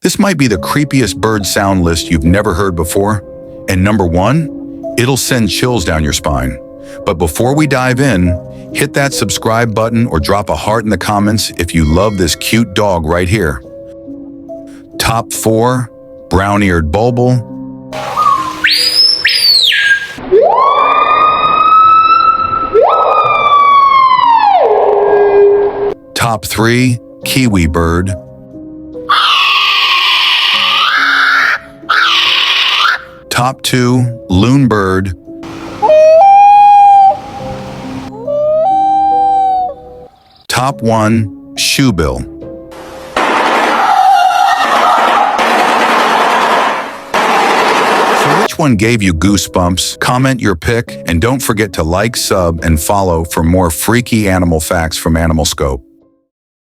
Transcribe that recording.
This might be the creepiest bird sound list you've never heard before. And number one, it'll send chills down your spine. But before we dive in, hit that subscribe button or drop a heart in the comments if you love this cute dog right here. Top 4, brown-eared bulbul. Top 3, kiwi bird. Top 2, loon bird. Top 1, shoebill. So which one gave you goosebumps? Comment your pick and don't forget to like, sub, and follow for more freaky animal facts from Animal Scope.